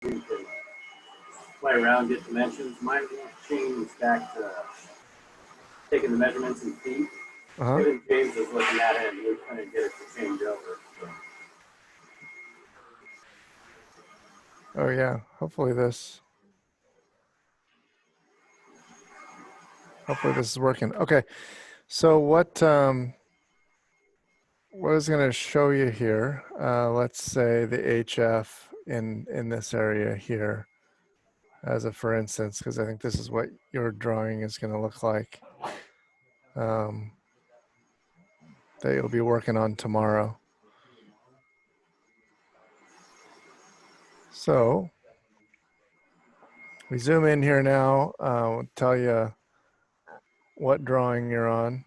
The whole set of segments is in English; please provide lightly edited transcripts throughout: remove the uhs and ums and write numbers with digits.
You can play around, get dimensions. Mine won't change back to taking the measurements in feet. Uh-huh. Even James is looking at it and we couldn't get it to change over. So. Oh yeah, hopefully this is working. Okay, so what I was going to show you here, let's say the HF in this area here, as a for instance, because I think this is what your drawing is going to look like, that you'll be working on tomorrow. So we zoom in here now, we'll tell you what drawing you're on.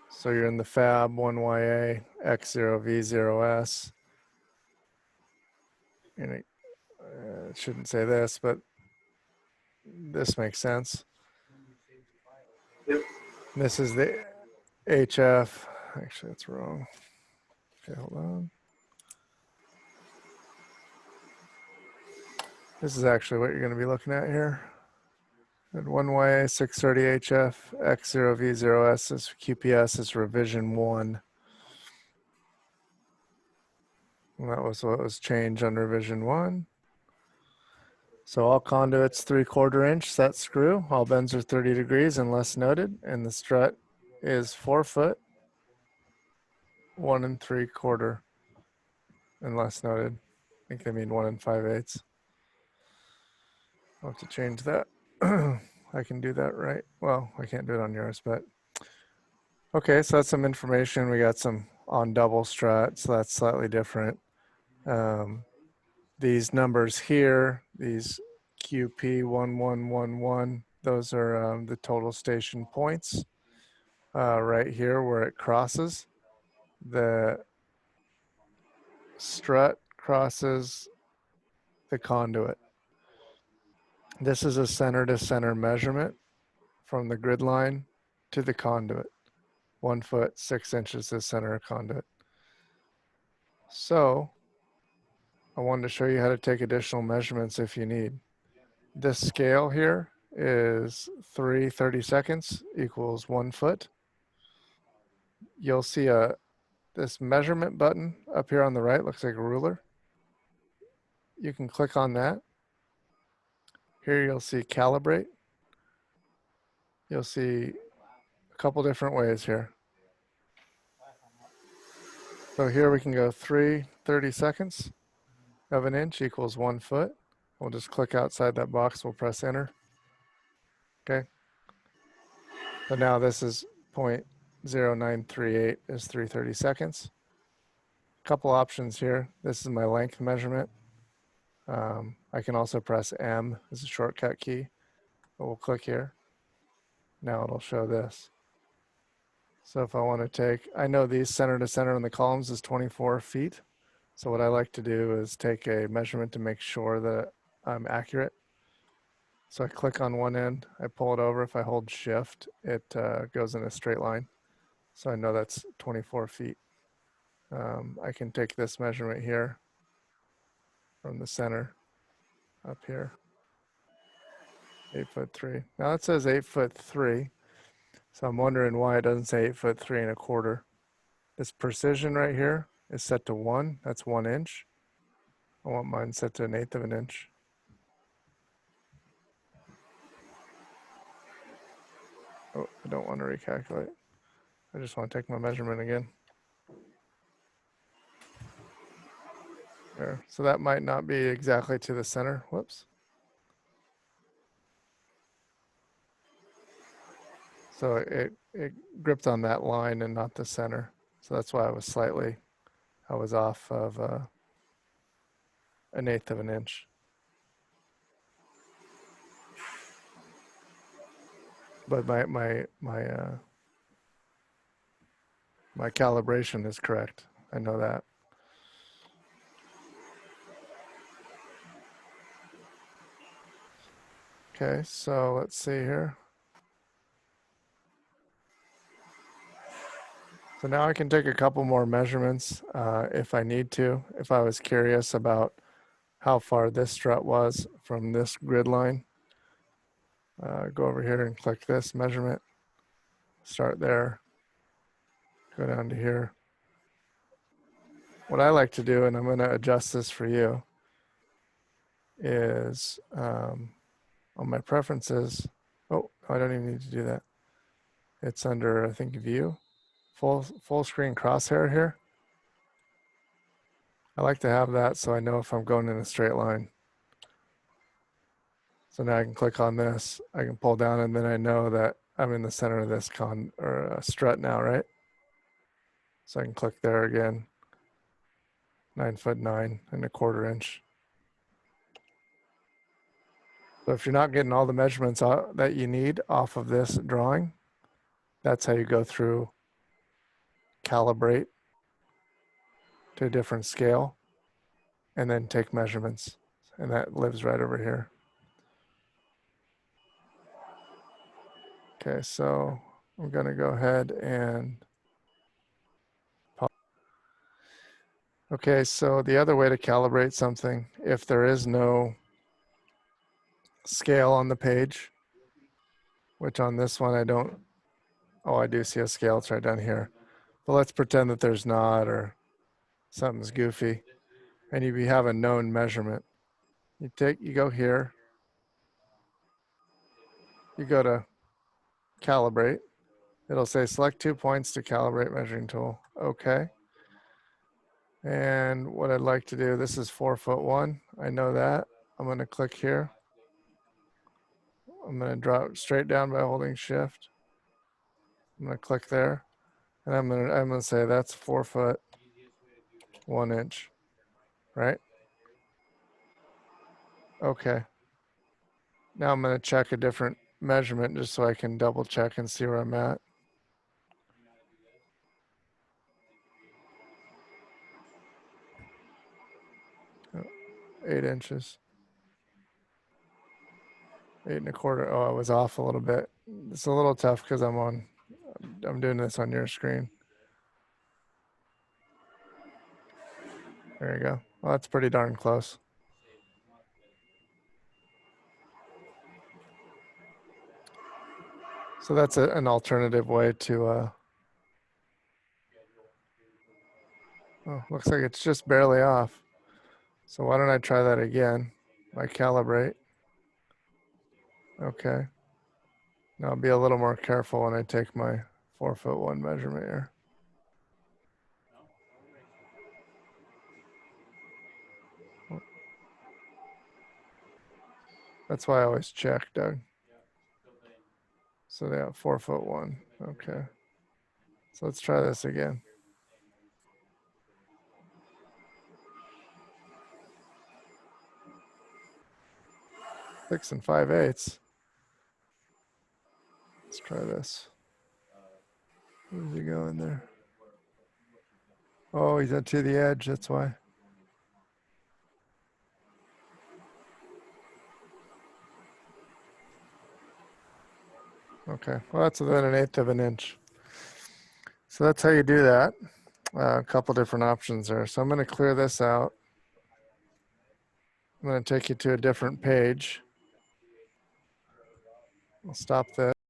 So you're in the fab 1YA X0V0S. And it shouldn't say this, but this makes sense. Yep. This is the HF. Actually, that's wrong. Okay, hold on. This is actually what you're going to be looking at here. At 1YA 630 HF X0V0S is QPS is revision 1. And that was what was changed on revision 1. So all conduits 3/4 inch set screw. All bends are 30 degrees unless noted. And the strut is 4 foot, 1 3/4 unless noted. I think they mean 1 5/8. I'll have to change that. I can do that right. Well, I can't do it on yours, but okay, so that's some information. We got some on double strut, so that's slightly different. These numbers here, these QP1111, those are the total station points right here where it crosses. The strut crosses the conduit. This is a center-to-center measurement from the grid line to the conduit. 1 foot, 6 inches to center of conduit. So I wanted to show you how to take additional measurements if you need. This scale here is 3 30-seconds equals 1 foot. You'll see this measurement button up here on the right, looks like a ruler. You can click on that. Here you'll see Calibrate. You'll see a couple different ways here. So here we can go 3 30-seconds of an inch equals 1 foot. We'll just click outside that box. We'll press enter. Okay. So now this is 0.0938 is 3 30-seconds. Couple options here. This is my length measurement. I can also press M as a shortcut key. We'll click here. Now it'll show this. So if I want to take, I know these center to center in the columns is 24 feet. So what I like to do is take a measurement to make sure that I'm accurate. So I click on one end, I pull it over. If I hold shift, it goes in a straight line. So I know that's 24 feet. I can take this measurement here from the center up here, 8'3". Now it says 8'3". So I'm wondering why it doesn't say 8'3 1/4. This precision right here is set to 1. That's 1 inch. I want mine set to 1/8 of an inch. Oh, I don't want to recalculate. I just want to take my measurement again. There. So that might not be exactly to the center. Whoops. So it gripped on that line and not the center. So that's why I was off of 1/8 of an inch. But my calibration is correct. I know that. Okay, so let's see here. So now I can take a couple more measurements if I need to. If I was curious about how far this strut was from this grid line. Go over here and click this measurement. Start there. Go down to here. What I like to do, and I'm going to adjust this for you, is on my preferences. Oh, I don't even need to do that. It's under, I think, view, full screen crosshair here. I like to have that so I know if I'm going in a straight line. So now I can click on this, I can pull down, and then I know that I'm in the center of this strut now, right? So I can click there again, 9'9" and a 1/4 inch. So if you're not getting all the measurements that you need off of this drawing, that's how you go through Calibrate to a different scale and then take measurements. And that lives right over here. Okay, so I'm going to go ahead and pause. Okay, so the other way to calibrate something, if there is no scale on the page, which on this one I don't, oh, I do see a scale, it's right down here. But let's pretend that there's not, or something's goofy, and you have a known measurement. You go here, you go to Calibrate. It'll say select 2 points to calibrate measuring tool. Okay. And what I'd like to do, this is 4'1". I know that. I'm going to click here. I'm going to drop straight down by holding shift. I'm going to click there. And I'm going to say that's 4'1", right? Okay. Now I'm going to check a different measurement just so I can double check and see where I'm at. Oh, 8 inches. 8 1/4. Oh, I was off a little bit. It's a little tough because I'm doing this on your screen. There you go. Well, that's pretty darn close. So that's an alternative way to, oh, looks like it's just barely off. So why don't I try that again by Calibrate. Okay. Now I'll be a little more careful when I take my 4'1" measurement here. That's why I always check, Doug. So yeah, 4'1". Okay. So let's try this again. 6 5/8. Let's try this. Where's he going there? Oh, he's to the edge, that's why. Okay, well, that's within 1/8 of an inch. So that's how you do that. A couple different options there. So I'm going to clear this out. I'm going to take you to a different page. I'll stop this.